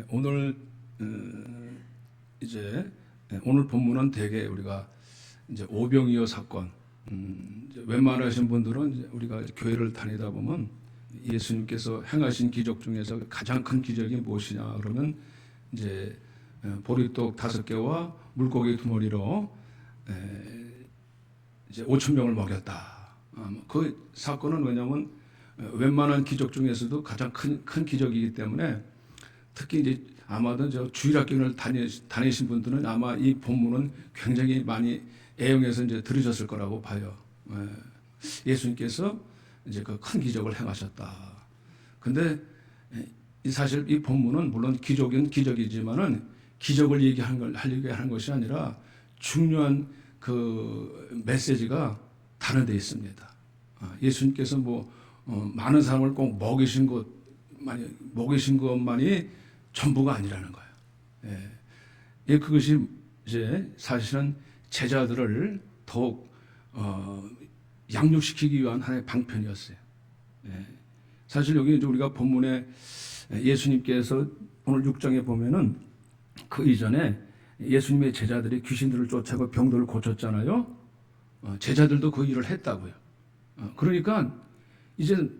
오늘 이제 오늘 본문은 대개 우리가 이제 오병이어 사건. 이제 웬만하신 분들은 이제 우리가 교회를 다니다 보면 예수님께서 행하신 기적 중에서 가장 큰 기적이 무엇이냐 그러면 이제 보리떡 5개와 물고기 2마리로 이제 5,000명을 먹였다. 그 사건은 왜냐하면 웬만한 기적 중에서도 가장 큰 기적이기 때문에 특히 이제 아마도 저 주일학교를 다니신 분들은 아마 이 본문은 굉장히 많이 애용해서 이제 들으셨을 거라고 봐요. 예수님께서 이제 그 큰 기적을 행하셨다. 근데 사실 이 본문은 물론 기적은 기적이지만은 기적을 하려고 하는 것이 아니라 중요한 그 메시지가 다른 데 있습니다. 예수님께서 많은 사람을 꼭 먹이신 것만이 전부가 아니라는 거예요. 그것이 이제 사실은 제자들을 더욱 양육시키기 위한 하나의 방편이었어요. 사실 여기 이제 우리가 본문에 예수님께서 오늘 6장에 보면은 그 이전에 예수님의 제자들이 귀신들을 쫓아고 병들을 고쳤잖아요. 제자들도 그 일을 했다고요. 그러니까 이제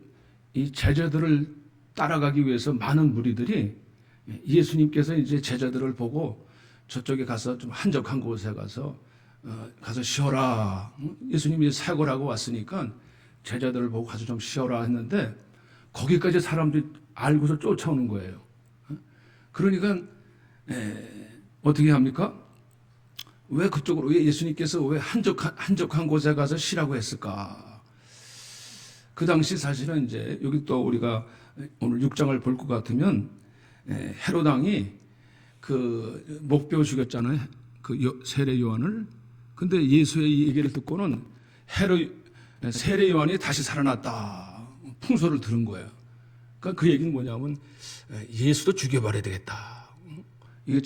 이 제자들을 따라가기 위해서 많은 무리들이 예수님께서 이제 제자들을 보고 저쪽에 가서 좀 한적한 곳에 가서 쉬어라. 예수님이 사역을 하고 왔으니까 제자들을 보고 가서 좀 쉬어라 했는데 거기까지 사람들이 알고서 쫓아오는 거예요. 그러니까 어떻게 합니까? 왜 그쪽으로 왜 예수님께서 왜 한적한 곳에 가서 쉬라고 했을까? 그 당시 사실은 이제 여기 또 우리가 오늘 6장을 볼 것 같으면 헤롯 왕이 그 목베어 죽였잖아요. 그 세례 요한을. 근데 예수의 얘기를 듣고는 세례 요한이 다시 살아났다. 풍소를 들은 거예요. 그러니까 그 얘기는 뭐냐면 예수도 죽여버려야 되겠다. 이게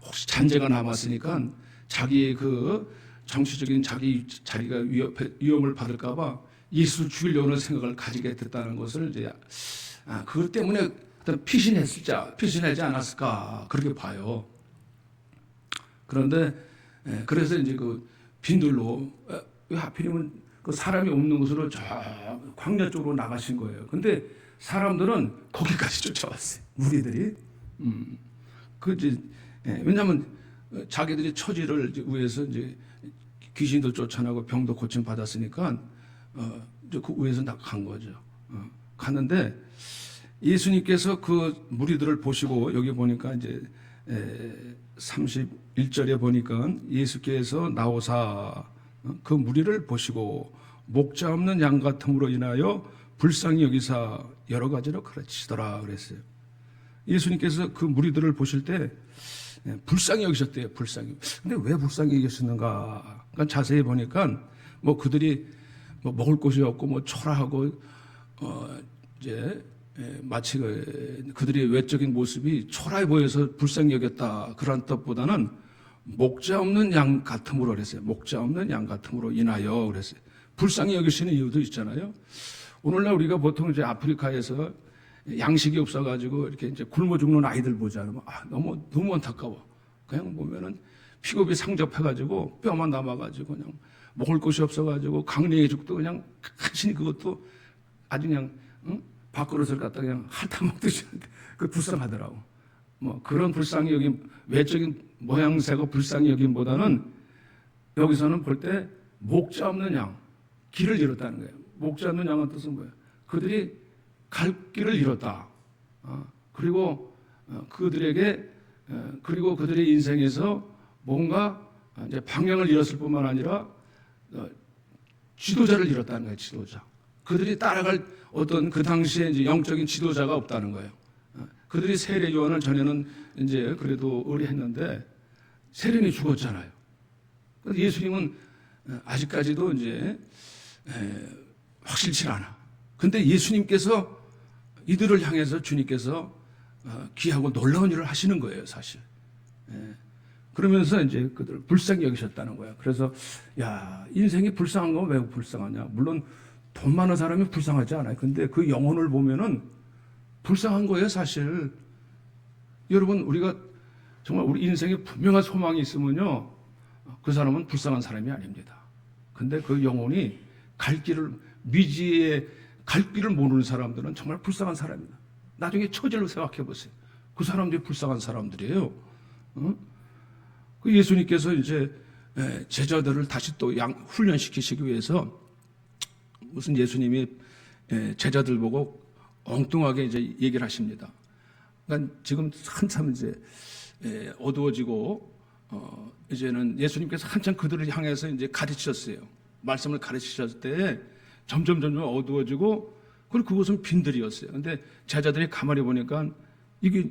혹시 잔재가 남았으니까 자기의 그 정치적인 자기 자리가 위험을 받을까봐 예수를 죽이려는 생각을 가지게 됐다는 것을 이제 그것 때문에 피신하지 않았을까 그렇게 봐요. 그런데 그래서 이제 그 빈들로 왜 하필이면 그 사람이 없는 곳으로 저 광야 쪽으로 나가신 거예요. 근데 사람들은 거기까지 쫓아왔어요. 무리들이. 왜냐하면 자기들이 처지를 위해서 이제 귀신도 쫓아나고 병도 고침 받았으니까 그 위에서 간 거죠. 갔는데 예수님께서 그 무리들을 보시고 여기 보니까 이제 31절에 보니까 예수께서 나오사 그 무리를 보시고 목자 없는 양 같음으로 인하여 불쌍히 여기사 여러 가지로 가르치시더라 그랬어요. 예수님께서 그 무리들을 보실 때 불쌍히 여기셨대요. 불쌍히. 근데 왜 불쌍히 여기셨는가? 그러니까 자세히 보니까 그들이 먹을 곳이 없고 초라하고 이제 마치 그들의 외적인 모습이 초라해 보여서 불쌍히 여겼다 그런 뜻보다는 목자 없는 양 같음으로 그랬어요. 목자 없는 양 같음으로 인하여 그랬어요. 불쌍히 여기시는 이유도 있잖아요. 오늘날 우리가 보통 이제 아프리카에서 양식이 없어가지고 이렇게 이제 굶어 죽는 아이들 보잖아요. 너무 안타까워. 그냥 보면은 피고비 상접해가지고 뼈만 남아가지고 그냥 먹을 곳이 없어가지고 강냉이 죽도 그냥 간신히 그것도 아주 그냥 밥그릇을 갖다 그냥 핥아 먹듯이 그 불쌍하더라고. 그런 불쌍히 여긴 외적인 모양새가 불쌍히 여김보다는 여기서는 볼 때 목자 없는 양, 길을 잃었다는 거예요. 목자 없는 양은 뜻은 뭐예요? 그들이 갈 길을 잃었다. 그리고 그리고 그들의 인생에서 뭔가 이제 방향을 잃었을 뿐만 아니라 지도자를 잃었다는 거예요. 지도자. 그들이 따라갈 어떤 그 당시에 이제 영적인 지도자가 없다는 거예요. 그들이 세례 요한을 전에는 이제 그래도 의뢰했는데 세례는 죽었잖아요. 그래서 예수님은 아직까지도 이제 확실치 않아. 근데 예수님께서 이들을 향해서 주님께서 귀하고 놀라운 일을 하시는 거예요, 사실. 그러면서 이제 그들을 불쌍히 여기셨다는 거예요. 그래서 인생이 불쌍한 건 왜 불쌍하냐? 물론 돈 많은 사람이 불쌍하지 않아요. 근데 그 영혼을 보면은 불쌍한 거예요, 사실. 여러분, 우리가 정말 우리 인생에 분명한 소망이 있으면요, 그 사람은 불쌍한 사람이 아닙니다. 근데 그 영혼이 미지의 갈 길을 모르는 사람들은 정말 불쌍한 사람입니다. 나중에 처지를 생각해 보세요. 그 사람들이 불쌍한 사람들이에요. 그 예수님께서 이제 제자들을 다시 또 훈련시키시기 위해서 무슨 예수님이 제자들 보고 엉뚱하게 이제 얘기를 하십니다. 그러니까 지금 한참 이제 어두워지고 이제는 예수님께서 한참 그들을 향해서 이제 가르치셨어요. 말씀을 가르치셨을 때 점점 어두워지고 그리고 그곳은 빈들이었어요. 근데 제자들이 가만히 보니까 이게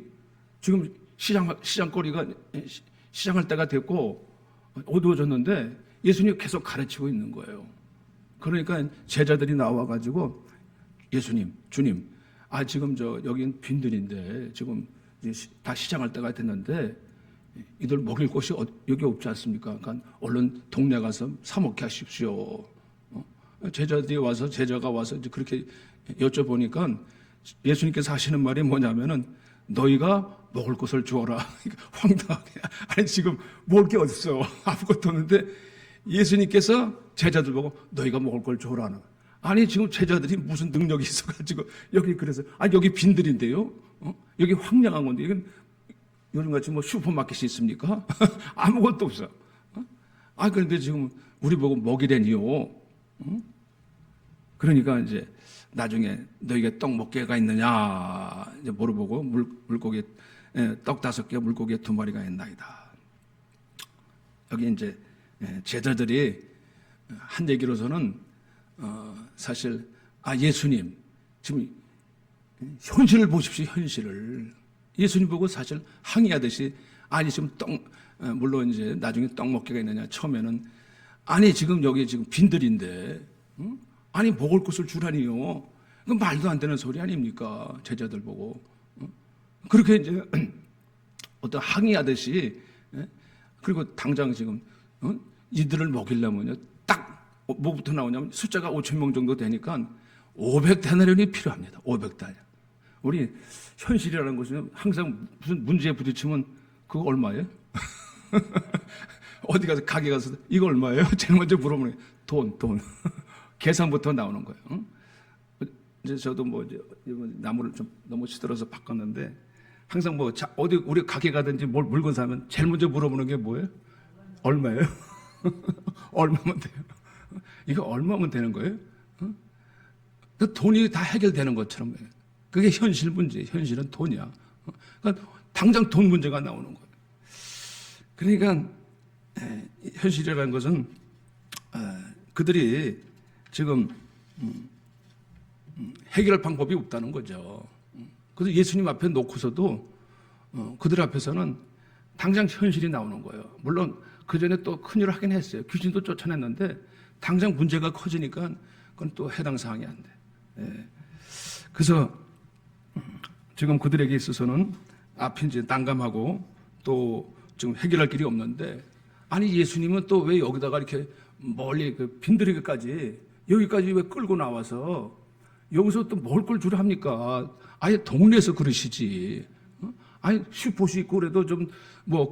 지금 시장거리가 시장할 때가 됐고 어두워졌는데 예수님이 계속 가르치고 있는 거예요. 그러니까 제자들이 나와가지고 예수님, 주님, 지금 여긴 빈들인데 지금 이제 다 시장할 때가 됐는데 이들 먹일 곳이 여기 없지 않습니까? 그러니까 얼른 동네 가서 사 먹게 하십시오. 제자가 와서 이제 그렇게 여쭤보니까 예수님께서 하시는 말이 뭐냐면은 너희가 먹을 것을 주어라. 황당하게. 아니, 지금 먹을 게 어딨어. 아무것도 없는데 예수님께서 제자들 보고 너희가 먹을 걸 주어라. 아니, 지금 제자들이 무슨 능력이 있어가지고 여기 그래서 여기 빈들인데요. 여기 황량한 건데 이건 요즘같이 뭐 슈퍼마켓이 있습니까? 아무것도 없어. 그런데 지금 우리 보고 먹이래니요. 그러니까 이제 나중에 너희가 떡 몇 개가 있느냐 이제 물어보고 물고기 떡 5개, 물고기 2마리가 있나이다. 여기 이제 제자들이 한 얘기로서는 사실 예수님 지금 현실을 보십시오. 현실을 예수님 보고 사실 항의하듯이 지금 물론 이제 나중에 떡 몇 개가 있느냐 처음에는 지금 여기 지금 빈들인데 먹을 것을 주라니요. 그 말도 안 되는 소리 아닙니까? 제자들 보고 그렇게 이제 어떤 항의하듯이 그리고 당장 지금 이들을 먹이려면요 딱 뭐부터 나오냐면 숫자가 5,000명 정도 되니까 500데나리온이 필요합니다. 500데나리온. 우리 현실이라는 것은 항상 무슨 문제에 부딪히면 그거 얼마예요? 어디 가서 가게 가서 이거 얼마예요? 제일 먼저 물어보는 돈. 계산부터 나오는 거예요. 응? 이제 저도 이제 나무를 좀 너무 시들어서 바꿨는데 항상 어디 우리 가게 가든지 뭘 물건 사면 제일 먼저 물어보는 게 뭐예요? 얼마예요? 얼마면 돼요? 이거 얼마면 되는 거예요? 응? 그 돈이 다 해결되는 것처럼 그게 현실 문제. 현실은 돈이야. 그러니까 당장 돈 문제가 나오는 거예요. 그러니까 현실이라는 것은 그들이 지금 해결할 방법이 없다는 거죠. 그래서 예수님 앞에 놓고서도 그들 앞에서는 당장 현실이 나오는 거예요. 물론 그 전에 또 큰일을 하긴 했어요. 귀신도 쫓아냈는데 당장 문제가 커지니까 그건 또 해당 사항이 안 돼. 그래서 지금 그들에게 있어서는 앞이 이제 난감하고 또 지금 해결할 길이 없는데 예수님은 또 왜 여기다가 이렇게 멀리 그 빈들이기까지 여기까지 왜 끌고 나와서 여기서 또 먹을 걸 주려 합니까? 아예 동네에서 그러시지. 슈퍼시 있고 그래도 좀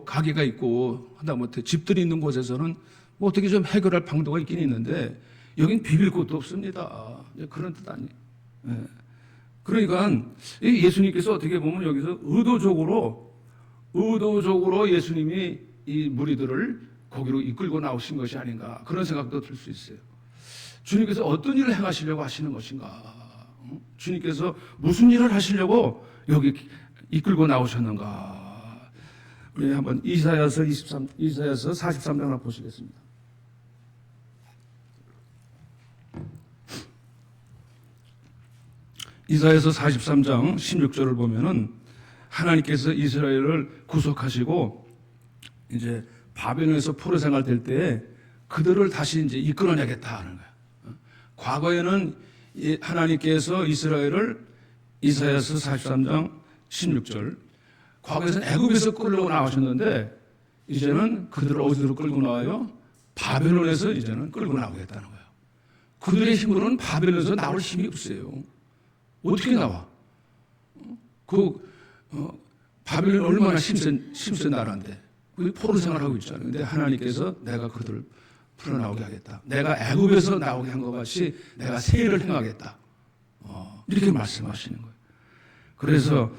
가게가 있고 하다못해 집들이 있는 곳에서는 어떻게 좀 해결할 방도가 있긴 있는데 여긴 비빌 곳도 없습니다. 그런 뜻 아니에요. 그러니까 예수님께서 어떻게 보면 여기서 의도적으로 예수님이 이 무리들을 거기로 이끌고 나오신 것이 아닌가 그런 생각도 들 수 있어요. 주님께서 어떤 일을 행하시려고 하시는 것인가? 주님께서 무슨 일을 하시려고 여기 이끌고 나오셨는가? 우리 한번 이사야서 43장 하나 보시겠습니다. 이사야서 43장 16절을 보면은 하나님께서 이스라엘을 구속하시고 이제 바벨론에서 포로 생활 될 때에 그들을 다시 이제 이끌어내겠다 하는 거예요. 과거에는 하나님께서 이스라엘을 이사야서 43장 16절 과거에서는 애굽에서 끌고 나오셨는데 이제는 그들을 어디로 끌고 나와요? 바벨론에서 이제는 끌고 나오겠다는 거예요. 그들의 힘으로는 바벨론에서 나올 힘이 없어요. 어떻게 나와? 바벨론이 얼마나 힘센 나라인데 포로 생활하고 있잖아요. 근데 하나님께서 내가 그들을 풀어나오게 하겠다. 내가 애굽에서 나오게 한 것 같이 내가 세일을 행하겠다. 이렇게 말씀하시는 거예요. 그래서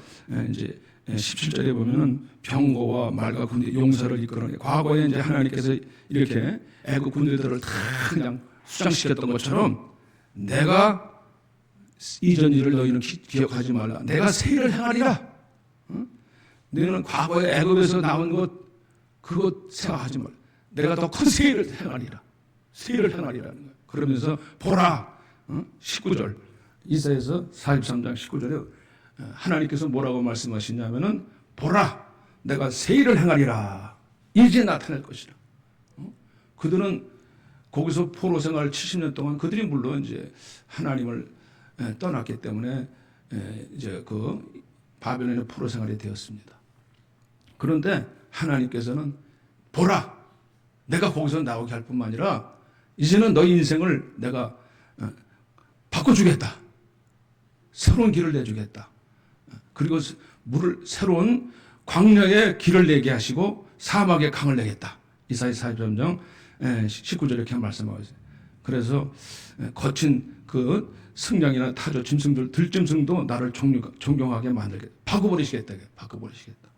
이제 17절에 보면은 병거와 말과 군대 용사를 이끌어내. 과거에 이제 하나님께서 이렇게 애굽 군대들을 다 그냥 수장시켰던 것처럼 내가 이전 일을 너희는 기억하지 말라. 내가 새 일을 행하리라. 너희는 과거에 애굽에서 나온 것 그것 생각하지 말라. 내가 더 큰 새 일을 행하리라. 새 일을 행하리라는 거예요. 그러면서 보라. 19절 이사야서 43장 19절에 하나님께서 뭐라고 말씀하시냐면은 보라 내가 새 일을 행하리라. 이제 나타날 것이라. 그들은 거기서 포로 생활 70년 동안 그들이 물론 이제 하나님을 떠났기 때문에 이제 그 바벨론의 포로 생활이 되었습니다. 그런데 하나님께서는 보라 내가 거기서 나오게 할 뿐만 아니라 이제는 너희 인생을 내가 바꿔주겠다. 새로운 길을 내주겠다. 그리고 새로운 광야에 길을 내게 하시고 사막에 강을 내겠다. 이사야 43장 19절 이렇게 말씀하고 있어요. 그래서 거친 그 승냥이나 타조, 짐승들, 들짐승도 나를 존경하게 만들겠다. 바꿔버리시겠다. 바꿔버리시겠다.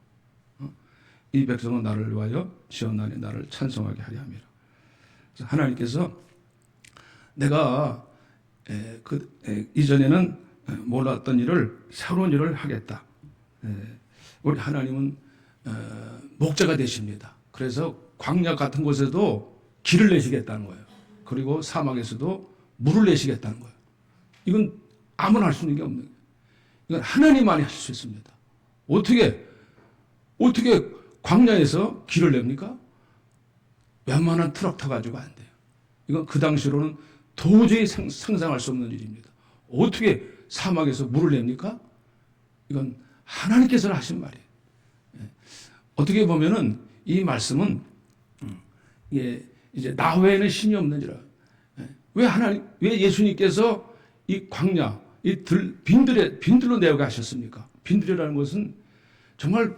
이 백성은 나를 위하여 지었나니 나를 찬송하게 하려 함이라. 그래서 하나님께서 내가 이전에는 몰랐던 일을 새로운 일을 하겠다. 우리 하나님은 목자가 되십니다. 그래서 광야 같은 곳에도 길을 내시겠다는 거예요. 그리고 사막에서도 물을 내시겠다는 거예요. 이건 아무나 할 수 있는 게 없는 거예요. 이건 하나님만이 하실 수 있습니다. 어떻게 광야에서 길을 냅니까? 웬만한 트럭 타가지고 안 돼요. 이건 그 당시로는 도저히 상상할 수 없는 일입니다. 어떻게 사막에서 물을 냅니까? 이건 하나님께서 하신 말이에요. 어떻게 보면은 이 말씀은 이제 나 외에는 신이 없는지라. 왜 예수님께서 이 광야, 빈들로 내어가 하셨습니까? 빈들이라는 것은 정말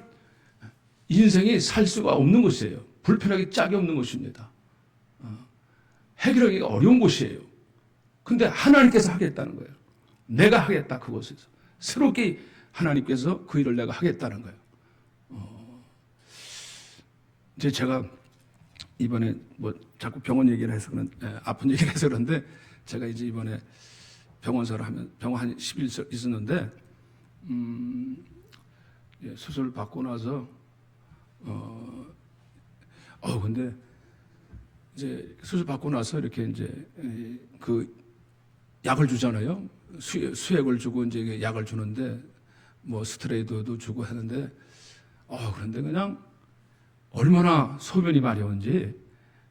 인생이 살 수가 없는 곳이에요. 불편하기 짝이 없는 곳입니다. 해결하기가 어려운 곳이에요. 근데 하나님께서 하겠다는 거예요. 내가 하겠다, 그곳에서. 새롭게 하나님께서 그 일을 내가 하겠다는 거예요. 이제 제가 이번에 뭐 자꾸 병원 얘기를 해서 아픈 얘기를 해서 그런데 제가 이제 이번에 병원 한 10일 있었는데, 수술 받고 나서, 근데 이제 수술 받고 나서 이렇게 이제 그 약을 주잖아요. 수액을 주고 이제 약을 주는데 뭐 스테로이드도 주고 하는데 그런데 그냥 얼마나 소변이 마려운지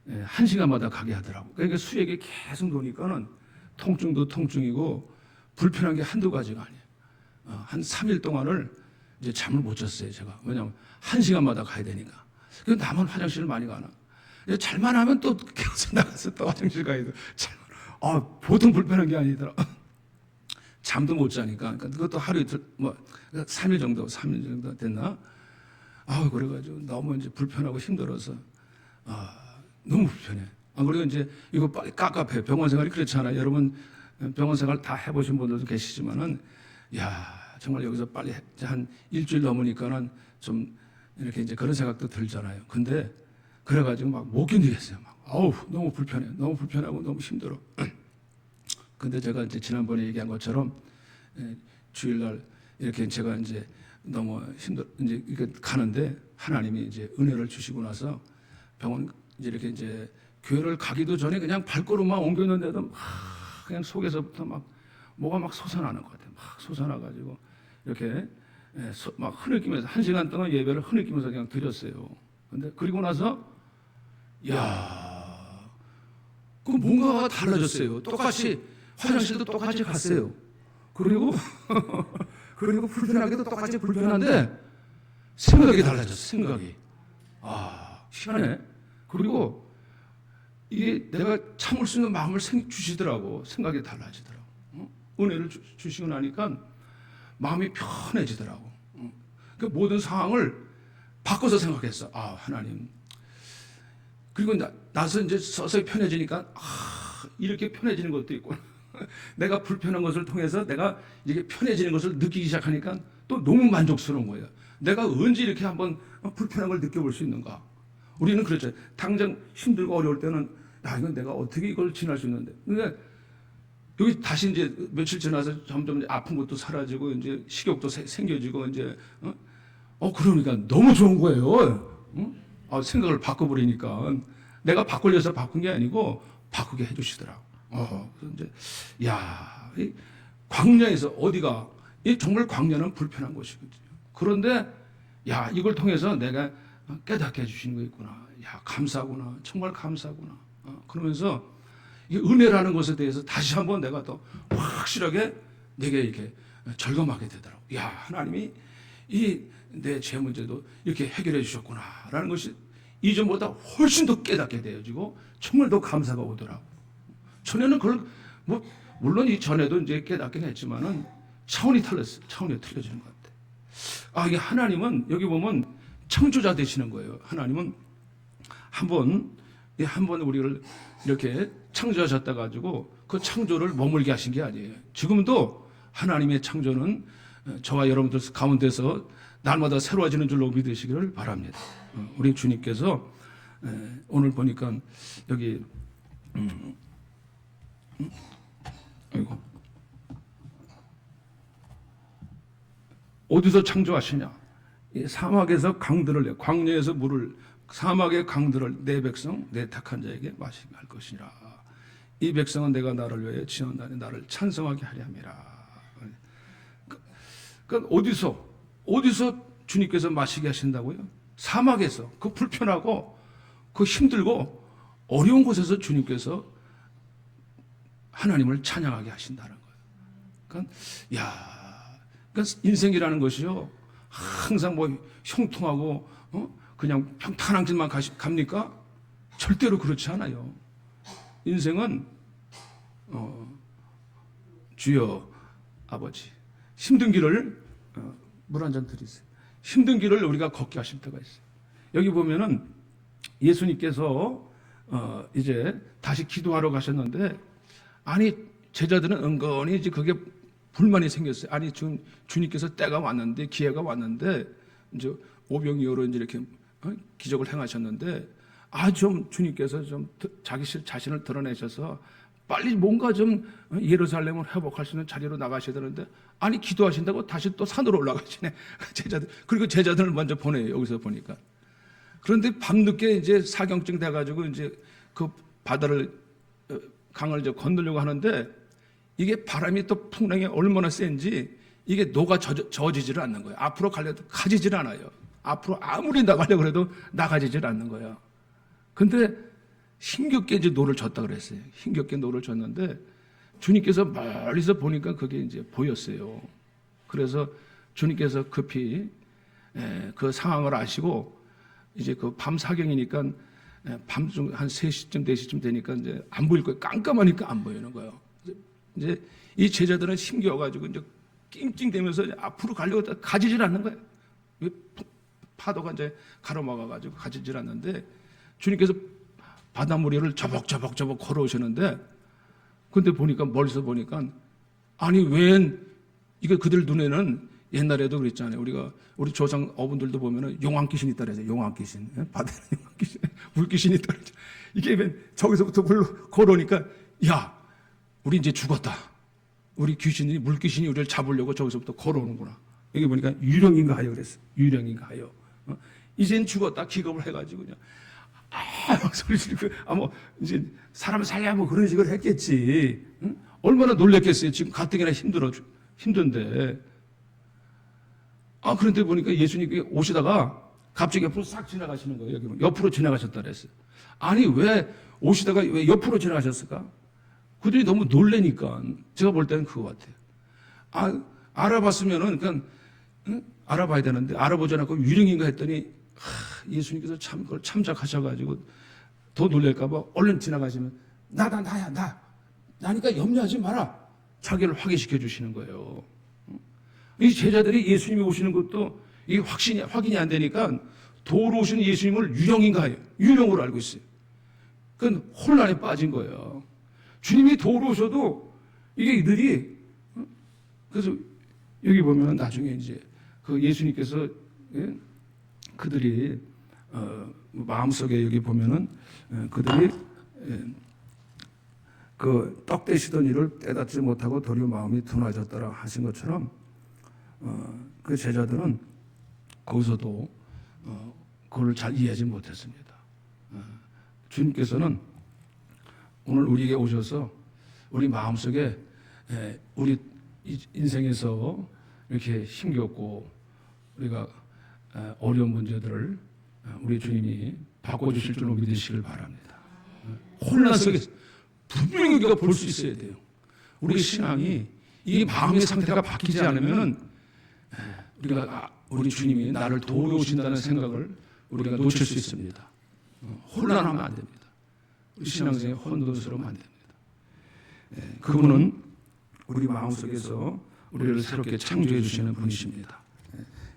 1시간마다 가게 하더라고. 그러니까 수액이 계속 도니까는 통증도 통증이고 불편한 게 한두 가지가 아니에요. 한 3일 동안을 이제 잠을 못 잤어요, 제가. 왜냐하면 1시간마다 가야 되니까. 그래서 나만 화장실을 많이 가나. 잘만 하면 또 깨어서 나가서 또 화장실 가야 돼. 보통 불편한 게 아니더라. 잠도 못 자니까. 그러니까 그것도 하루 이틀, 3일 정도 됐나? 그래가지고 너무 이제 불편하고 힘들어서, 너무 불편해. 그리고 이제 이거 빨리 깝깝해. 병원 생활이 그렇잖아요. 여러분, 병원 생활 다 해보신 분들도 계시지만은, 정말 여기서 빨리 한 일주일 넘으니까는 좀 이렇게 이제 그런 생각도 들잖아요. 근데 그래가지고 막 못 견디겠어요. 너무 불편해. 너무 불편하고 너무 힘들어. 근데 제가 이제 지난번에 얘기한 것처럼 주일날 이렇게 제가 이제 너무 이제 이렇게 가는데 하나님이 이제 은혜를 주시고 나서 병원 이제 이렇게 이제 교회를 가기도 전에 그냥 발걸음만 옮겼는데도 그냥 속에서부터 뭐가 막 솟아나는 것 같아요. 막 솟아나가지고 이렇게 막 흐느끼면서 1시간 동안 예배를 흐느끼면서 그냥 드렸어요. 근데 그리고 나서 그 뭔가가 달라졌어요. 똑같이 화장실도 똑같이 갔어요. 그리고 불편하게도 똑같이 불편한데 생각이 달라졌어. 생각이. 희한해. 그리고 이게 내가 참을 수 있는 마음을 주시더라고. 생각이 달라지더라고. 은혜를 주시고 나니까 마음이 편해지더라고. 그 모든 상황을 바꿔서 생각했어. 아, 하나님. 그리고 나서 이제 서서히 편해지니까, 이렇게 편해지는 것도 있구나. 내가 불편한 것을 통해서 내가 이게 편해지는 것을 느끼기 시작하니까 또 너무 만족스러운 거예요. 내가 언제 이렇게 한번 불편한 걸 느껴볼 수 있는가? 우리는 그렇죠. 당장 힘들고 어려울 때는, 야, 이건 내가 어떻게 이걸 지날 수 있는데. 근데 여기 다시 이제 며칠 지나서 점점 이제 아픈 것도 사라지고 이제 식욕도 생겨지고 이제 그러니까 너무 좋은 거예요. 생각을 바꿔버리니까 내가 바꾸려서 바꾼 게 아니고 바꾸게 해주시더라고. 그래서 이제 이 광야에서 어디가 정말 광야는 불편한 곳이거든요. 그런데 이걸 통해서 내가 깨닫게 해주시는 거 있구나. 감사하구나. 정말 감사하구나. 그러면서 이 은혜라는 것에 대해서 다시 한번 내가 더 확실하게 내게 이렇게 절감하게 되더라고. 하나님이 내 죄 문제도 이렇게 해결해 주셨구나라는 것이 이전보다 훨씬 더 깨닫게 되어지고 정말 더 감사가 오더라고. 전에는 그걸 물론 이 전에도 이제 깨닫긴 했지만은 차원이 틀렸어요. 차원이 틀려지는 것 같아. 이게 하나님은 여기 보면 창조자 되시는 거예요. 하나님은 한 번 우리를 이렇게 창조하셨다 가지고 그 창조를 머물게 하신 게 아니에요. 지금도 하나님의 창조는 저와 여러분들 가운데서 날마다 새로워지는 줄로 믿으시기를 바랍니다. 우리 주님께서 오늘 보니까 여기 어디서 창조하시냐? 사막에서 강들을 내, 광야에서 물을, 사막의 강들을 내 백성, 내 택한 자에게 마시게 할 것이라. 이 백성은 내가 나를 위해 지은 날에 나를 찬송하게 하려 함이라. 그러니까 어디서 주님께서 마시게 하신다고요? 사막에서, 그 불편하고 그 힘들고 어려운 곳에서 주님께서 하나님을 찬양하게 하신다는 거예요. 그러니까 인생이라는 것이요, 항상 형통하고 그냥 평탄한 길만 갑니까? 절대로 그렇지 않아요. 인생은 주여 아버지, 힘든 길을 물 한 잔 드리세요. 힘든 길을 우리가 걷게 하실 때가 있어요. 여기 보면은 예수님께서 이제 다시 기도하러 가셨는데, 제자들은 은근히 이제 그게 불만이 생겼어요. 지금 주님께서 때가 왔는데, 기회가 왔는데, 이제 오병이어로 이제 이렇게 기적을 행하셨는데, 좀 주님께서 좀 자신을 드러내셔서 빨리 뭔가 좀 예루살렘을 회복할 수 있는 자리로 나가셔야 되는데, 기도하신다고 다시 또 산으로 올라가시네. 제자들. 그리고 제자들을 먼저 보내요. 여기서 보니까. 그런데 밤늦게 이제 사경증 돼가지고 이제 그 강을 이제 건너려고 하는데, 이게 바람이 또 풍랑이 얼마나 센지 이게 녹아 젖지를 않는 거예요. 앞으로 가려도 가지질 않아요. 앞으로 아무리 나가려고 해도 나가지질 않는 거예요. 근데 힘겹게 이제 노를 젓다 그랬어요. 힘겹게 노를 젓는데 주님께서 멀리서 보니까 그게 이제 보였어요. 그래서 주님께서 급히 그 상황을 아시고, 이제 그 밤 사경이니까 밤중 한 3시쯤 4시쯤 되니까 이제 안 보일 거예요. 깜깜하니까 안 보이는 거예요. 이제 이 제자들은 힘겨워가지고 이제 낑낑대면서 앞으로 가려고 가지질 않는 거예요. 파도가 이제 가로막아가지고 가지질 않는데, 주님께서 바닷물을 저벅저벅 걸어오시는데, 근데 보니까 멀리서 보니까 이거 그들 눈에는 옛날에도 그랬잖아요. 우리 조상 어분들도 보면은 용왕 귀신이 있다 그래서 용왕 귀신, 바다에 용왕 귀신, 물 귀신이 있다 그러죠. 이게 저기서부터 걸어오니까 우리 이제 죽었다. 우리 귀신이, 물 귀신이 우리를 잡으려고 저기서부터 걸어오는구나. 여기 보니까 유령인가 하여 그랬어. 유령인가 하여. 이젠 죽었다 기겁을 해가지고 그냥 소리 지르고 이제 사람 살려 그런 식으로 했겠지. 응? 얼마나 놀랬겠어요. 지금 가뜩이나 힘든데. 그런데 보니까 예수님이 오시다가 갑자기 옆으로 싹 지나가시는 거예요. 여기 옆으로 지나가셨다 그랬어요. 왜 오시다가 왜 옆으로 지나가셨을까? 그들이 너무 놀래니까. 제가 볼 때는 그거 같아요. 알아봤으면은 그냥 알아봐야 되는데 알아보지 않고 유령인가 했더니 예수님께서 그걸 참작하셔가지고 더 놀랄까봐 얼른 지나가시면 나니까 염려하지 마라. 자기를 확인시켜 주시는 거예요. 이 제자들이 예수님이 오시는 것도 이게 확인이 안 되니까 도로 오신 예수님을 유령인가 해요. 유령으로 알고 있어요. 그건 혼란에 빠진 거예요. 주님이 도로 오셔도 이게 이들이, 그래서 여기 보면 나중에 이제 그 예수님께서, 예? 그들이 마음속에 여기 보면은 그들이 그 떡 대시던 일을 깨닫지 못하고 도리어 마음이 둔해졌더라 하신 것처럼 그 제자들은 거기서도 그걸 잘 이해하지 못했습니다. 주님께서는 오늘 우리에게 오셔서 우리 마음속에 우리 인생에서 이렇게 힘겹고 우리가 어려운 문제들을 우리 주님이 바꿔주실 줄로 믿으시길 바랍니다. 혼란 속에서 분명히 우리가 볼 수 있어야 돼요. 우리 신앙이 이 마음의 상태가 바뀌지 않으면 우리 주님이 나를 도우신다는 생각을 우리가 놓칠 수 있습니다. 혼란하면 안 됩니다. 우리 신앙생활 혼돈스러우면 안 됩니다. 그분은 우리 마음속에서 우리를 새롭게 창조해 주시는 분이십니다.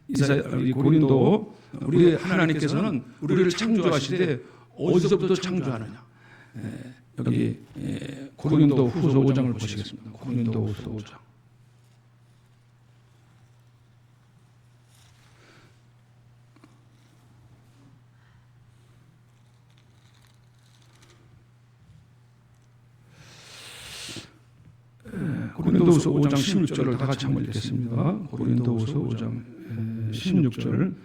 이 고린도 우리 하나님께서는 우리를 창조하시되 어디서부터 창조하느냐? 여기 고린도 후서 5장을 보시겠습니다. 고린도 후서 5장. 고린도후서 5장 16절을 다 같이 한번 읽겠습니다. 고린도후서 5장 16절.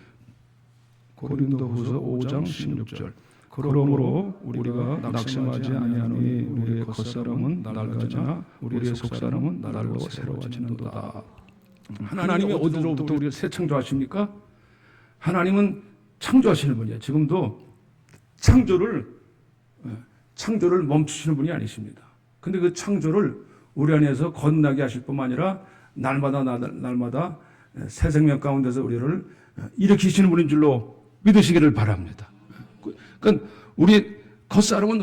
고린도후서 5장 16절. 그러므로 우리가 낙심하지 아니하노니 우리의 겉사람은 낡아지나 우리의 속사람은 날로 새로워지는도다. 하나님이 어디로부터 우리를 새 창조하십니까? 하나님은 창조하시는 분이에요. 지금도 창조를 멈추시는 분이 아니십니다. 근데 그 창조를 우리 안에서 거듭나게 하실 뿐만 아니라 날마다 새 생명 가운데서 우리를 일으키시는 분인 줄로 믿으시기를 바랍니다. 그러니까 우리 겉사람은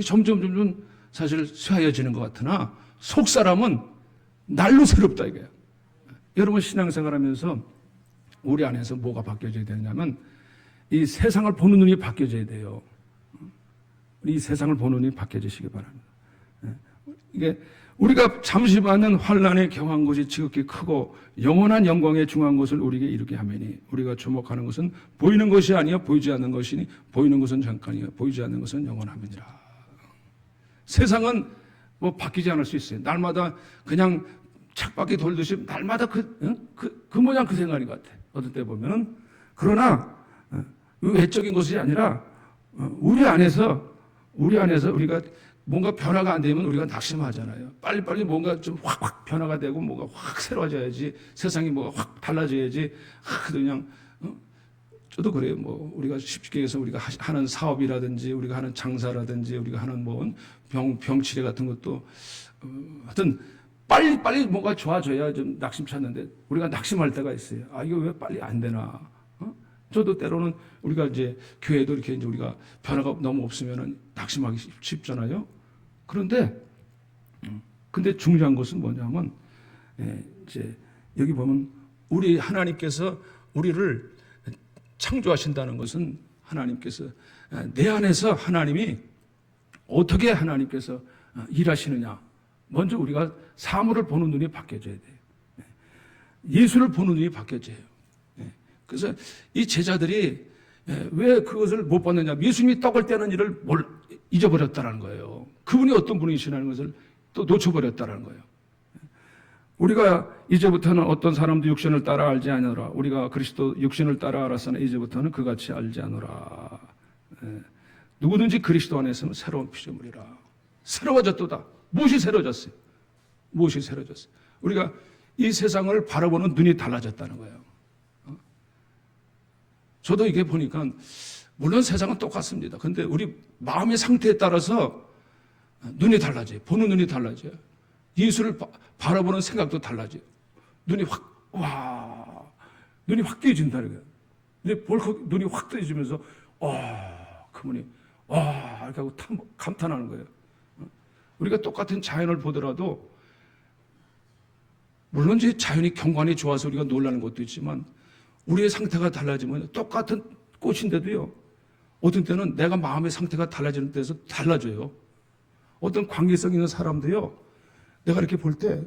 점점 사실 쇠하여지는 것 같으나 속사람은 날로 새롭다 이거예요. 여러분 신앙생활하면서 우리 안에서 뭐가 바뀌어져야 되냐면 이 세상을 보는 눈이 바뀌어져야 돼요. 이 세상을 보는 눈이 바뀌어지시기 바랍니다. 이게 우리가 잠시 받는 환난에 경한 것이 지극히 크고 영원한 영광에 중한 것을 우리에게 이루게 하매니 우리가 주목하는 것은 보이는 것이 아니요 보이지 않는 것이니 보이는 것은 잠깐이요 보이지 않는 것은 영원함이니라. 세상은 뭐 바뀌지 않을 수 있어요. 날마다 그냥 착바퀴 돌듯이 날마다 그 모양 그 생각인 것 같아. 어떤 때 보면은 그러나 외적인 것이 아니라 우리 안에서 우리가 뭔가 변화가 안 되면 우리가 낙심하잖아요. 빨리빨리 뭔가 좀 확 변화가 되고 뭐가 확 새로워져야지 세상이 뭐가 확 달라져야지 그냥 저도 그래요. 뭐 우리가 쉽게 해서 우리가 하는 사업이라든지 우리가 하는 장사라든지 우리가 하는 뭐 병치레 같은 것도 하여튼 빨리 뭔가 좋아져야 좀 낙심 찾는데 우리가 낙심할 때가 있어요. 아 이거 왜 빨리 안 되나? 저도 때로는 우리가 이제 교회도 이렇게 이제 우리가 변화가 너무 없으면은 낙심하기 쉽잖아요. 근데 중요한 것은 뭐냐면 이제 여기 보면 우리 하나님께서 우리를 창조하신다는 것은 하나님께서 내 안에서 하나님이 어떻게 하나님께서 일하시느냐. 먼저 우리가 사물을 보는 눈이 바뀌어져야 돼요. 예수를 보는 눈이 바뀌어져요. 그래서 이 제자들이 왜 그것을 못 봤느냐. 예수님이 떡을 떼는 일을 잊어버렸다는 거예요. 그분이 어떤 분이시라는 것을 또 놓쳐버렸다는 거예요. 우리가 이제부터는 어떤 사람도 육신을 따라 알지 않으라. 우리가 그리스도 육신을 따라 알았으나 이제부터는 그같이 알지 않으라. 누구든지 그리스도 안에서는 새로운 피조물이라. 새로워졌도다. 무엇이 새로워졌어요? 무엇이 새로워졌어요? 우리가 이 세상을 바라보는 눈이 달라졌다는 거예요. 저도 이게 보니까 물론 세상은 똑같습니다. 근데 우리 마음의 상태에 따라서 눈이 달라져요. 보는 눈이 달라져요. 예수를 바라보는 생각도 달라져요. 눈이 뜨여진다는 거예요. 근데 눈이 확 뜨여지면서 그분이 이렇게 하고 감탄하는 거예요. 우리가 똑같은 자연을 보더라도 물론 이제 자연이 경관이 좋아서 우리가 놀라는 것도 있지만 우리의 상태가 달라지면 똑같은 꽃인데도요. 어떤 때는 내가 마음의 상태가 달라지는 데서 달라져요. 어떤 관계성 있는 사람도요. 내가 이렇게 볼 때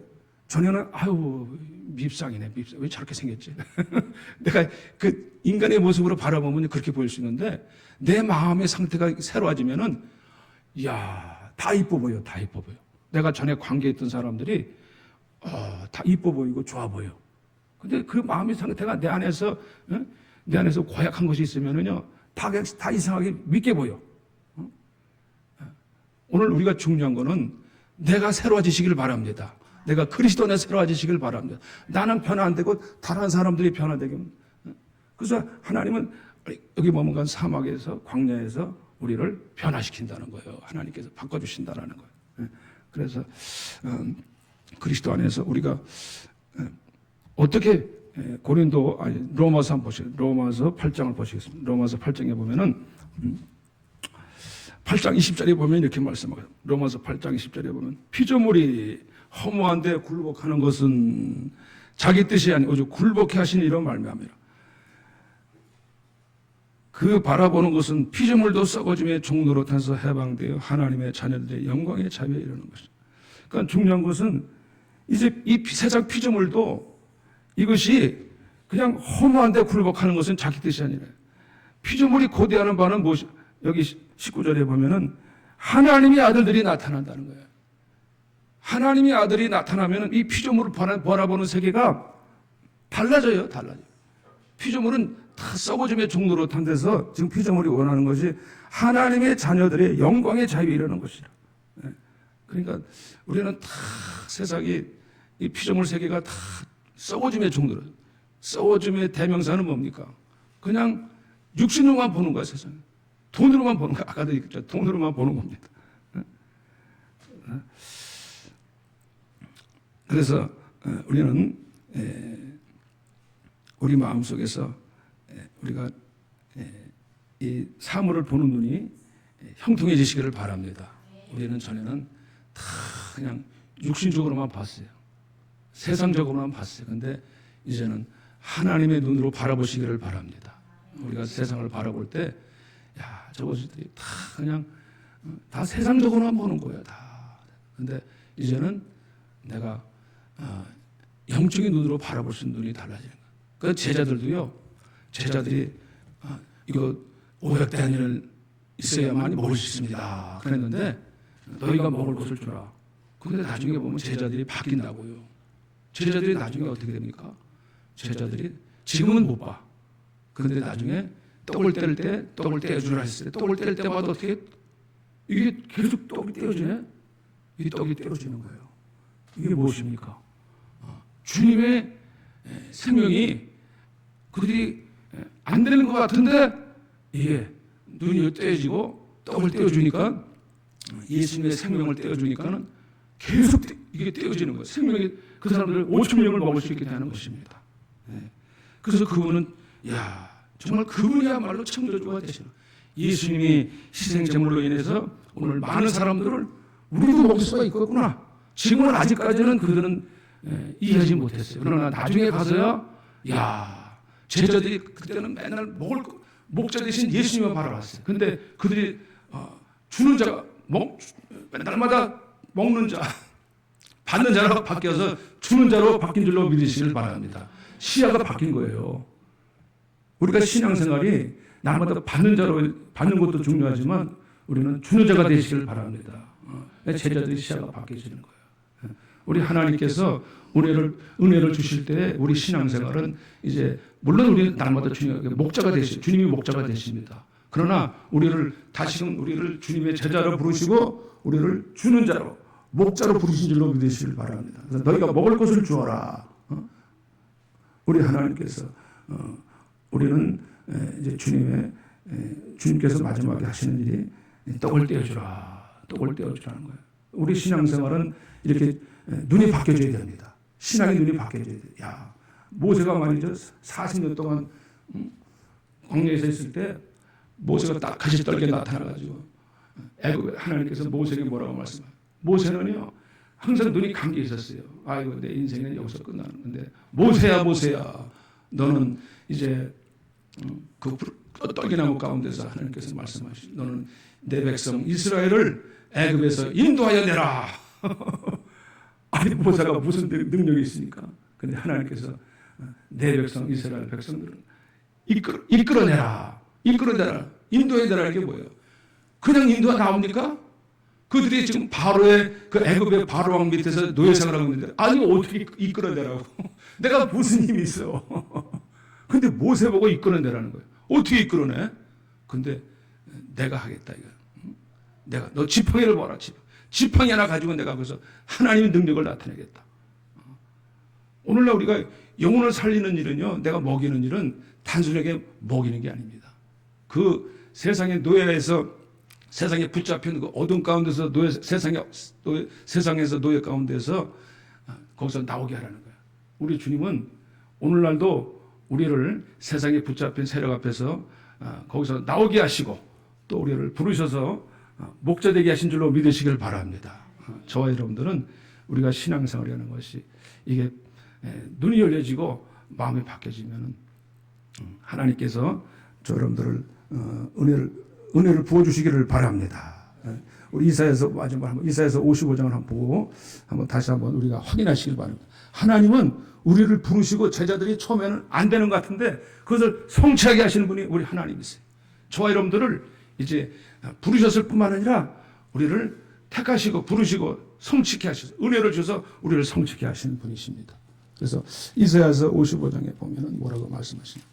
전에는 아유 밉상이네 밉상 왜 저렇게 생겼지? 내가 그 인간의 모습으로 바라보면 그렇게 보일 수 있는데 내 마음의 상태가 새로워지면은 다 이뻐 보여 다 이뻐 보여. 내가 전에 관계했던 사람들이 다 이뻐 보이고 좋아 보여. 근데 그 마음의 상태가 내 안에서 고약한 것이 있으면은요 다 이상하게 믿게 보여. 오늘 우리가 중요한 거는 내가 새로워지시길 바랍니다. 내가 그리스도 안에 새로워지시길 바랍니다. 나는 변화 안 되고 다른 사람들이 변화되게. 그래서 하나님은 여기 머문간 사막에서 광야에서 우리를 변화시킨다는 거예요. 하나님께서 바꿔주신다는 거예요. 그래서 그리스도 안에서 우리가 어떻게 로마서 한번 보시겠습니다. 로마서 8장을 보시겠습니다. 로마서 8장에 보면은 8장 20절에 보면 이렇게 말씀하고요. 로마서 8장 20절에 보면 피조물이 허무한데 굴복하는 것은 자기 뜻이 아니고 오직 굴복해 하시는 이런 말미암이라. 그 바라보는 것은 피조물도 썩어짐의 종노릇해서 해방되어 하나님의 자녀들의 영광의 자비에 이르는 것이다. 그러니까 중요한 것은 이제 이 세상 피조물도 이것이 그냥 허무한데 굴복하는 것은 자기 뜻이 아니라 피조물이 고대하는 바는 무엇이 여기 19절에 보면은 하나님의 아들들이 나타난다는 거예요. 하나님의 아들이 나타나면 이 피조물을 바라보는 세계가 달라져요. 피조물은 다 썩어짐의 종로로 탄 데서 지금 피조물이 원하는 것이 하나님의 자녀들의 영광의 자유에 이르는 것이라. 그러니까 우리는 다 세상이 이 피조물 세계가 다 썩어짐의 종로로. 썩어짐의 대명사는 뭡니까? 그냥 육신으로만 보는 거야, 세상에. 돈으로만 보는 거야. 아까도 얘기했죠. 돈으로만 보는 겁니다. 그래서 우리는 우리 마음속에서 우리가 이 사물을 보는 눈이 형통해지시기를 바랍니다. 우리는 전에는 다 그냥 육신적으로만 봤어요. 세상적으로만 봤어요. 근데 이제는 하나님의 눈으로 바라보시기를 바랍니다. 우리가 세상을 바라볼 때 저것들이 다 그냥 다 세상적으로만 보는 거예요. 다. 근데 이제는 내가 영적인 눈으로 바라볼 수 있는 눈이 달라지는 거예요. 그 제자들이 이거 오역된 일을 있어야만 먹을 수 있습니다. 그랬는데 너희가 먹을 것을 주라. 근데 나중에 보면 제자들이 바뀐다고요. 제자들이 나중에 어떻게 됩니까? 제자들이 지금은 못 봐. 그런데 나중에 떡을 뗄 때 떡을 떼어주라 했어요. 떡을 뗄 때마다 어떻게 이게 계속 떡이 떼어지네? 이 떡이 떼어지는 거예요. 이게 무엇입니까? 주님의 생명이 그들이 안 되는 것 같은데 이게 눈이 떼어지고 떡을 떼어주니까 예수님의 생명을 떼어주니까는 계속 이게 떼어지는 거예요. 생명이 그 사람들을 5,000명을 먹을 수 있게 되는 것입니다. 그래서 그분은 정말 그분이야말로 창조주가 되시는 예수님이 희생제물로 인해서 오늘 많은 사람들을 우리도 먹을 수가 있겠구나. 지금은 아직까지는 그들은 이해하지 못했어요. 그러나 나중에 가서야 제자들이 그때는 맨날 목자 대신 예수님을 바라봤어요. 근데 그들이 주는 자가 맨날마다 먹는 자 받는 자로 바뀌어서 주는 자로 바뀐 줄로 믿으시길 바랍니다. 시야가 바뀐 거예요. 우리가 신앙생활이 날마다 받는 것도 중요하지만 우리는 주는 자가 되시길 바랍니다. 제자들이 시야가 바뀌어지는 거예요. 우리 하나님께서 은혜를 주실 때 우리 신앙생활은 이제 물론 우리는 날마다 주님이 목자가 되십니다. 그러나 다시금 우리를 주님의 제자로 부르시고 우리를 주는 자로 목자로 부르신 줄로 믿으시길 바랍니다. 그래서 너희가 먹을 것을 주어라. 우리 하나님께서 우리는 이제 주님께서 마지막에 하시는 일이 떡을 떼어주라는 거예요. 우리 신앙생활은 이렇게 눈이 바뀌어져야 됩니다. 신앙의 눈이 바뀌어져야 돼요. 모세가 말이죠. 40년 동안 광야에서 있을 때 모세가 딱 가시떨게 나타나가지고 하나님께서 모세에게 뭐라고 말씀해요? 모세는요 항상 눈이 감겨 있었어요. 아이고 내 인생은 여기서 끝나는 건데 모세야 모세야 너는 이제 그 떡이나무 가운데서 하나님께서 말씀하시죠. 너는 내 백성 이스라엘을 애굽에서 인도하여 내라. 아니 모세가 무슨 능력이 있습니까? 근데 하나님께서 내 백성 이스라엘 백성들은 이끌어내라. 인도해내라. 이게 뭐예요? 그냥 인도가 나옵니까? 그들이 지금 바로의 그 애굽의 바로 왕 밑에서 노예 생활하고 있는데 아니 어떻게 이끌어내라고? 내가 무슨 힘이 있어? 근데 모세 보고 이끌어내라는 거예요. 어떻게 이끌어내? 근데 내가 하겠다 이거. 내가 너 지팡이를 봐라. 지팡이 하나 가지고 내가 그래서 하나님의 능력을 나타내겠다. 오늘날 우리가 영혼을 살리는 일은요, 내가 먹이는 일은 단순하게 먹이는 게 아닙니다. 그 세상의 노예에서 세상에 붙잡힌 그 어둠 가운데서 세상에서 노예 가운데서 거기서 나오게 하라는 거예요. 우리 주님은 오늘날도 우리를 세상에 붙잡힌 세력 앞에서 거기서 나오게 하시고 또 우리를 부르셔서 목자 되게 하신 줄로 믿으시길 바랍니다. 저와 여러분들은 우리가 신앙생활을 하는 것이 이게 눈이 열려지고 마음이 바뀌어지면 하나님께서 저 여러분들을 은혜를 부어주시기를 바랍니다. 우리 이사야서 마지막 한번 이사야서 55장을 한번 보고 다시 한번 우리가 확인하시길 바랍니다. 하나님은 우리를 부르시고 제자들이 처음에는 안 되는 것 같은데 그것을 성취하게 하시는 분이 우리 하나님이세요. 저와 여러분들을 이제 부르셨을 뿐만 아니라 우리를 택하시고 부르시고 성취케 하셔서 은혜를 주셔서 우리를 성취케 하시는 분이십니다. 그래서 이사야서 55장에 보면은 뭐라고 말씀하시냐?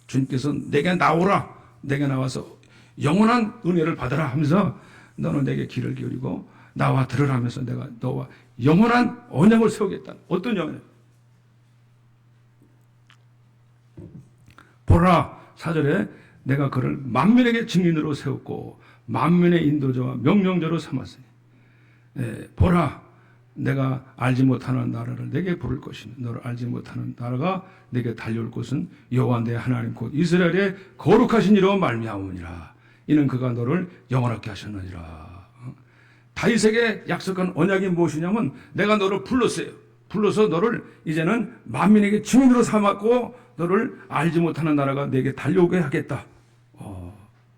주님께서 내게 나오라, 내게 나와서 영원한 은혜를 받으라 하면서 너는 내게 귀를 기울이고 나와 들으라 하면서 내가 너와 영원한 언약을 세우겠다. 어떤 언약? 보라, 4절에 내가 그를 만민에게 증인으로 세웠고 만민의 인도자와 명령자로 삼았으니 보라, 내가 알지 못하는 나라를 내게 부를 것이며 너를 알지 못하는 나라가 내게 달려올 것은 여호와 내 하나님 곧 이스라엘의 거룩하신 이로 말미암으니라. 이는 그가 너를 영원하게 하셨느니라. 다윗에게 약속한 언약이 무엇이냐면 내가 너를 불렀어요. 불러서 너를 이제는 만민에게 증인으로 삼았고 너를 알지 못하는 나라가 내게 달려오게 하겠다.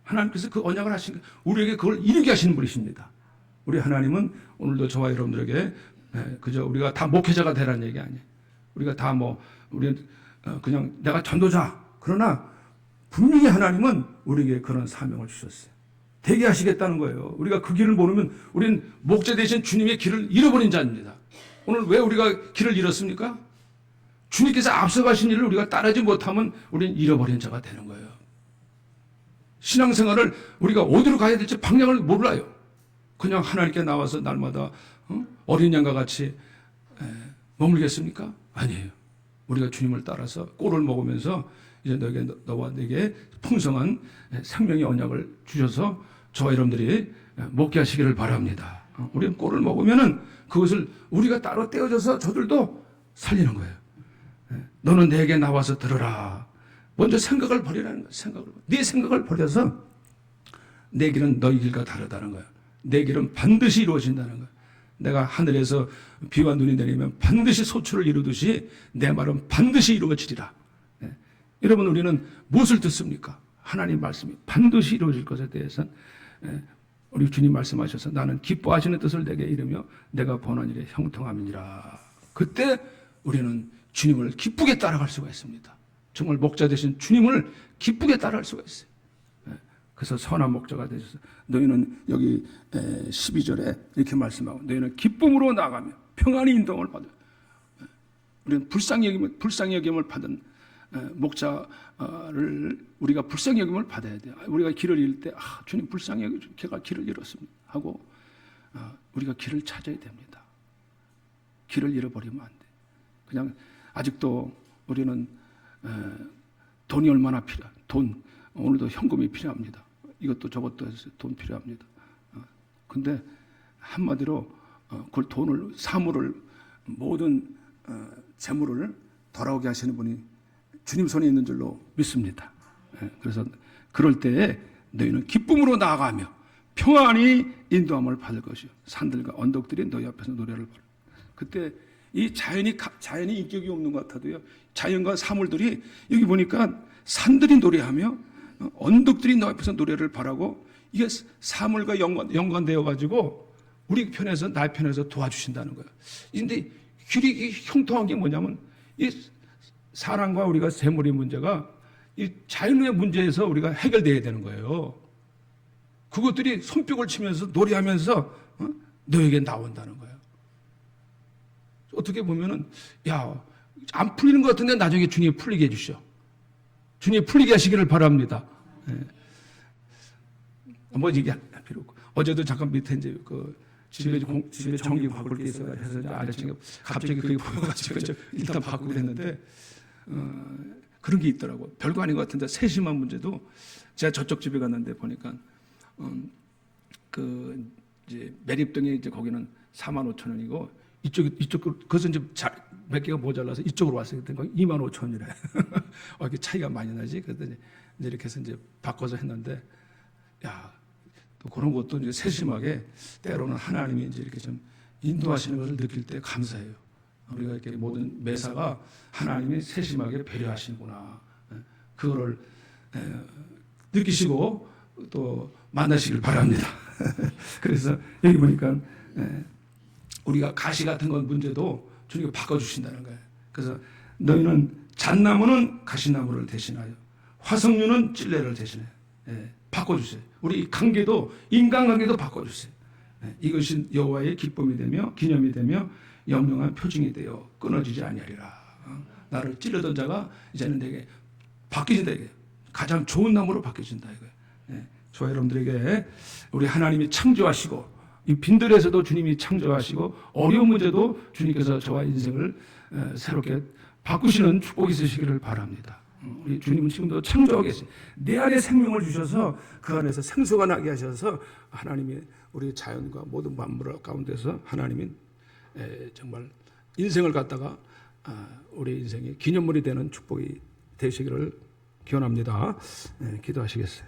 하나님께서 그 언약을 하신 거예요. 우리에게 그걸 이루게 하시는 분이십니다. 우리 하나님은 오늘도 저와 여러분들에게 그저 우리가 다 목회자가 되라는 얘기 아니에요. 우리가 다 우리 그냥 내가 전도자. 그러나 분명히 하나님은 우리에게 그런 사명을 주셨어요. 되게 하시겠다는 거예요. 우리가 그 길을 모르면 우리는 목자 되신 주님의 길을 잃어버린 자입니다. 오늘 왜 우리가 길을 잃었습니까? 주님께서 앞서가신 일을 우리가 따르지 못하면 우리는 잃어버린 자가 되는 거예요. 신앙생활을 우리가 어디로 가야 될지 방향을 몰라요. 그냥 하나님께 나와서 날마다 어린 양과 같이 머물겠습니까? 아니에요. 우리가 주님을 따라서 꼴을 먹으면서 이제 너와 내게 풍성한 생명의 언약을 주셔서 저와 여러분들이 목회하시기를 바랍니다. 우리는 꼴을 먹으면은 그것을 우리가 따로 떼어져서 저들도 살리는 거예요. 너는 내게 나와서 들으라. 먼저 생각을 버리라는 거예요. 네 생각을 버려서 내 길은 너희 길과 다르다는 거예요. 내 길은 반드시 이루어진다는 거예요. 내가 하늘에서 비와 눈이 내리면 반드시 소출을 이루듯이 내 말은 반드시 이루어지리라. 여러분 우리는 무엇을 듣습니까? 하나님 말씀이 반드시 이루어질 것에 대해서는 우리 주님 말씀하셔서 나는 기뻐하시는 뜻을 내게 이루며 내가 본한 일에 형통함이니라. 그때 우리는 주님을 기쁘게 따라갈 수가 있습니다. 정말 목자 되신 주님을 기쁘게 따라갈 수가 있어요. 그래서 선한 목자가 되셔서 너희는 여기 12절에 이렇게 말씀하고 너희는 기쁨으로 나가며 평안히 인도함을 받아. 우리는 불쌍히 여김을 받은 목자를 우리가 불쌍히 여김을 받아야 돼요. 우리가 길을 잃을 때 주님 불쌍히 여기죠. 걔가 길을 잃었습니다 하고 우리가 길을 찾아야 됩니다. 길을 잃어버리면 안 돼. 그냥 아직도 우리는 돈이 얼마나 필요해. 돈 오늘도 현금이 필요합니다. 이것도 저것도 해서 돈 필요합니다. 근데 한마디로 그걸 돈을 사물을 모든 재물을 돌아오게 하시는 분이 주님 손에 있는 줄로 믿습니다. 그래서 그럴 때에 너희는 기쁨으로 나아가며 평안히 인도함을 받을 것이요 산들과 언덕들이 너희 앞에서 노래를 부르. 그때 이 자연이 인격이 없는 것 같아도요, 자연과 사물들이 여기 보니까 산들이 노래하며 언덕들이 너희 앞에서 노래를 바라고, 이게 사물과 연관되어 가지고 우리 편에서, 나의 편에서 도와주신다는 거예요. 근데 길이 형통한 게 뭐냐면, 이 사람과 우리가 세물의 문제가 이 자연의 문제에서 우리가 해결돼야 되는 거예요. 그것들이 손뼉을 치면서 노래하면서 너에게 나온다는 거예요. 어떻게 보면은, 야, 안 풀리는 것 같은데 나중에 주님이 풀리게 해주시오. 주님이 풀리게 하시기를 바랍니다. 예. 뭐 얘기 필요 없고. 어제도 잠깐 밑에 이제 집에 전기 바꿀 게 있어서 해서 아래층에 갑자기 그게 보여가지고 일단 바꾸게 됐는데, 그런 게 있더라고. 별거 아닌 것 같은데 세심한 문제도, 제가 저쪽 집에 갔는데 보니까 이제 매립동에 이제 거기는 45,000원이고 이쪽 그것은 이제 몇 개가 모자라서 이쪽으로 왔어요. 그때 25,000원이래. 이렇게 차이가 많이 나지. 그랬더니 이제 이렇게 해서 이제 바꿔서 했는데, 야, 또 그런 것도 이제 세심하게 때로는 하나님이 이제 이렇게 좀 인도하시는 것을 느낄 때 감사해요. 우리가 이렇게 모든 매사가 하나님이 세심하게 배려하시는구나. 그거를 느끼시고 또 만나시길 바랍니다. 그래서 여기 보니까 우리가 가시 같은 건 문제도 주님이 바꿔주신다는 거예요. 그래서 너희는 잣나무는 가시나무를 대신하여 화석류는 찔레를 대신해. 바꿔주세요. 우리 관계도, 인간관계도 바꿔주세요. 이것이 여호와의 기쁨이 되며 기념이 되며 영영한 표징이 되어 끊어지지 아니하리라. 나를 찔러던 자가 이제는 내게 바뀌어진다. 이게 가장 좋은 나무로 바뀌어진다 이거예요. 저와 여러분들에게 우리 하나님이 창조하시고, 이 빈들에서도 주님이 창조하시고, 어려운 문제도 주님께서 저와 인생을 새롭게 바꾸시는 축복이 있으시기를 바랍니다. 우리 주님은 지금도 창조하고 계세요. 내 안에 생명을 주셔서 그 안에서 생수가 나게 하셔서 하나님이 우리 자연과 모든 만물 가운데서 하나님이 정말 인생을 갖다가 우리 인생의 기념물이 되는 축복이 되시기를 기원합니다. 기도하시겠어요?